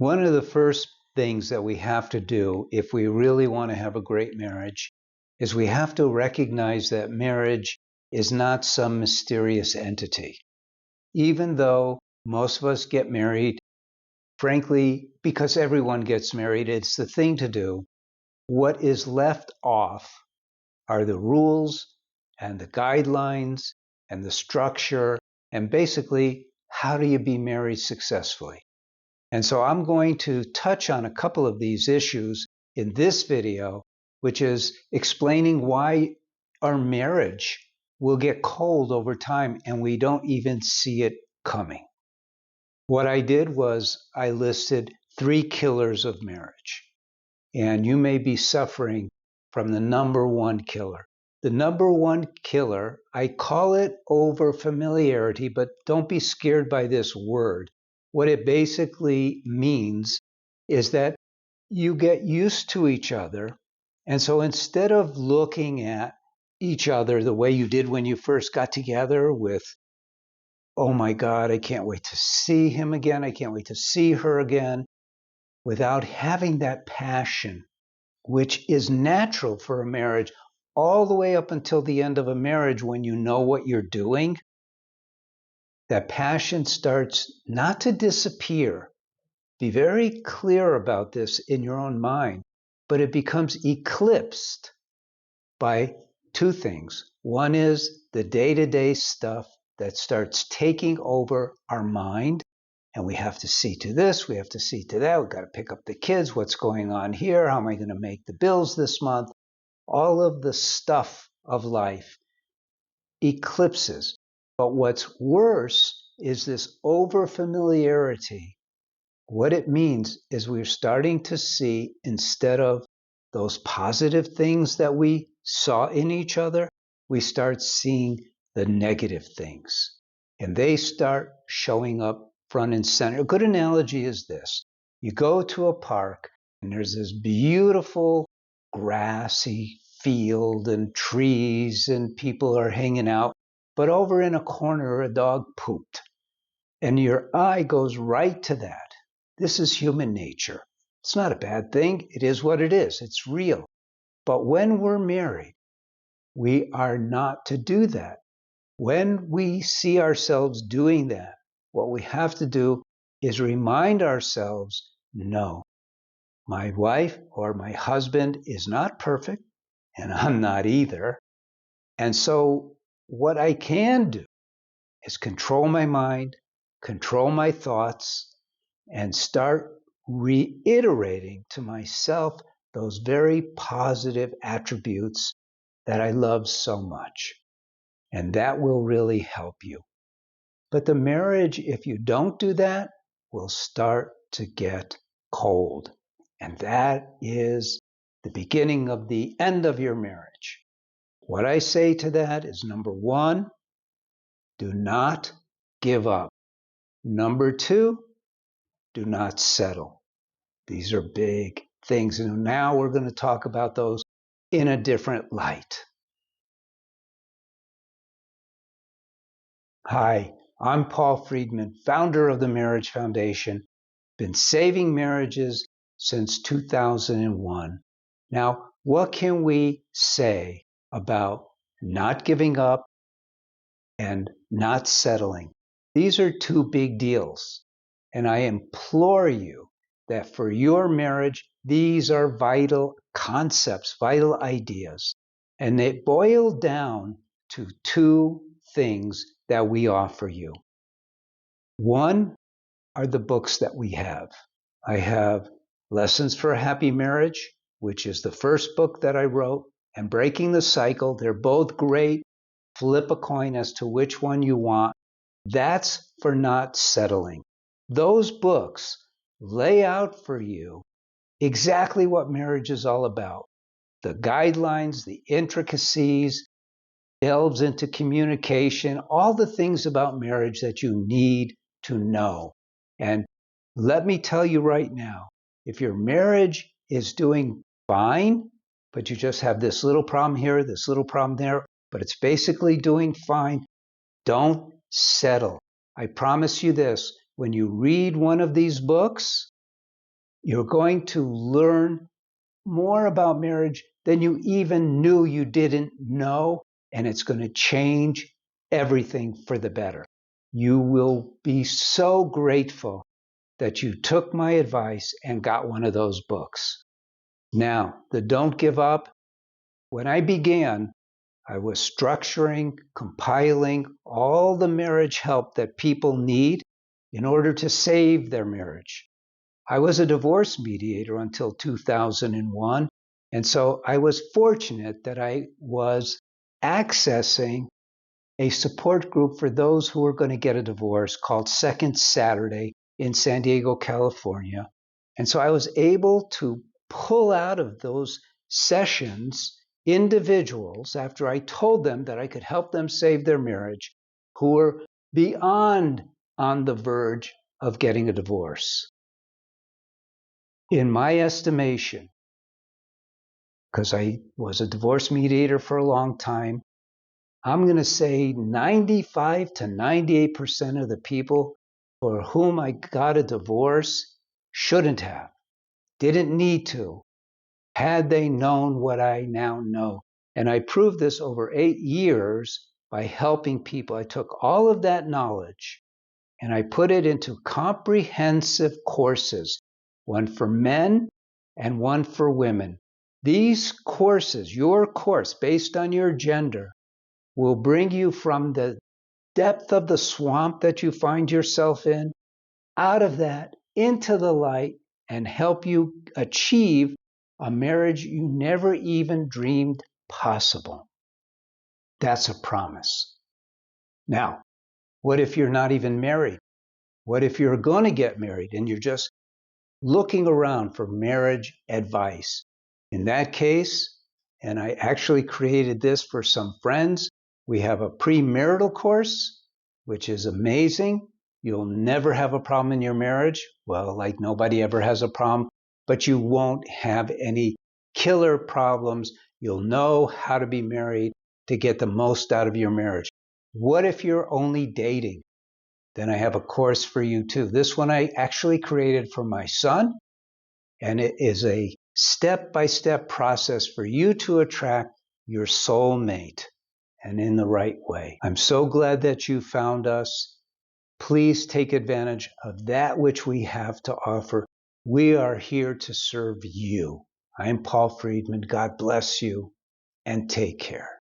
One of the first things that we have to do if we really want to have a great marriage is we have to recognize that marriage is not some mysterious entity. Even though most of us get married, frankly, because everyone gets married, it's the thing to do. What is left off are the rules and the guidelines and the structure and basically how do you be married successfully. And so I'm going to touch on a couple of these issues in this video, which is explaining why our marriage will get cold over time and we don't even see it coming. What I did was I listed 3 killers of marriage, and you may be suffering from the number 1 killer. The number 1 killer, I call it over familiarity, but don't be scared by this word. What it basically means is that you get used to each other. And so instead of looking at each other the way you did when you first got together with, oh my God, I can't wait to see him again. I can't wait to see her again, without having that passion, which is natural for a marriage all the way up until the end of a marriage when you know what you're doing. That passion starts not to disappear. Be very clear about this in your own mind, but it becomes eclipsed by 2 things. One is the day-to-day stuff that starts taking over our mind, and we have to see to this, we have to see to that, we've got to pick up the kids, what's going on here, how am I going to make the bills this month? All of the stuff of life eclipses. But what's worse is this over-familiarity. What it means is we're starting to see, instead of those positive things that we saw in each other, we start seeing the negative things. And they start showing up front and center. A good analogy is this. You go to a park and there's this beautiful grassy field and trees and people are hanging out, but over in a corner a dog pooped. And your eye goes right to that. This is human nature. It's not a bad thing. It is what it is. It's real. But when we're married, we are not to do that. When we see ourselves doing that, what we have to do is remind ourselves, no, my wife or my husband is not perfect, and I'm not either. And so what I can do is control my mind, control my thoughts, and start reiterating to myself those very positive attributes that I love so much. And that will really help you. But the marriage, if you don't do that, will start to get cold. And that is the beginning of the end of your marriage. What I say to that is, number 1, do not give up. Number 2, do not settle. These are big things. And now we're going to talk about those in a different light. Hi, I'm Paul Friedman, founder of the Marriage Foundation. Been saving marriages since 2001. Now, what can we say about not giving up and not settling? These are 2 big deals. And I implore you that for your marriage, these are vital concepts, vital ideas. And they boil down to 2 things that we offer you. One are the books that we have. I have Lessons for a Happy Marriage, which is the first book that I wrote, and Breaking the Cycle. They're both great. Flip a coin as to which one you want. That's for not settling. Those books lay out for you exactly what marriage is all about. The guidelines, the intricacies, delves into communication, all the things about marriage that you need to know. And let me tell you right now, if your marriage is doing fine, but you just have this little problem here, this little problem there, but it's basically doing fine, don't settle. I promise you this, when you read one of these books, You're going to learn more about marriage than you even knew you didn't know, and it's going to change everything for the better. You will be so grateful that you took my advice and got one of those books. Now, the Don't Give Up, when I began, I was structuring, compiling all the marriage help that people need in order to save their marriage. I was a divorce mediator until 2001, and so I was fortunate that I was accessing a support group for those who were going to get a divorce called Second Saturday in San Diego, California. And so I was able to pull out of those sessions individuals, after I told them that I could help them save their marriage, who were beyond on the verge of getting a divorce. In my estimation, because I was a divorce mediator for a long time, I'm going to say 95 to 98% of the people for whom I got a divorce shouldn't have, didn't need to, had they known what I now know. And I proved this over 8 years by helping people. I took all of that knowledge and I put it into comprehensive courses, one for men and one for women. These courses, your course based on your gender, will bring you from the depth of the swamp that you find yourself in, out of that, into the light, and help you achieve a marriage you never even dreamed possible. That's a promise. Now, what if you're not even married? What if you're going to get married and you're just looking around for marriage advice? In that case, and I actually created this for some friends, we have a premarital course, which is amazing. You'll never have a problem in your marriage. Well, like nobody ever has a problem, but you won't have any killer problems. You'll know how to be married to get the most out of your marriage. What if you're only dating? Then I have a course for you too. This one I actually created for my son, and it is a step-by-step process for you to attract your soulmate, and in the right way. I'm so glad that you found us. Please take advantage of that which we have to offer. We are here to serve you. I'm Paul Friedman. God bless you, and take care.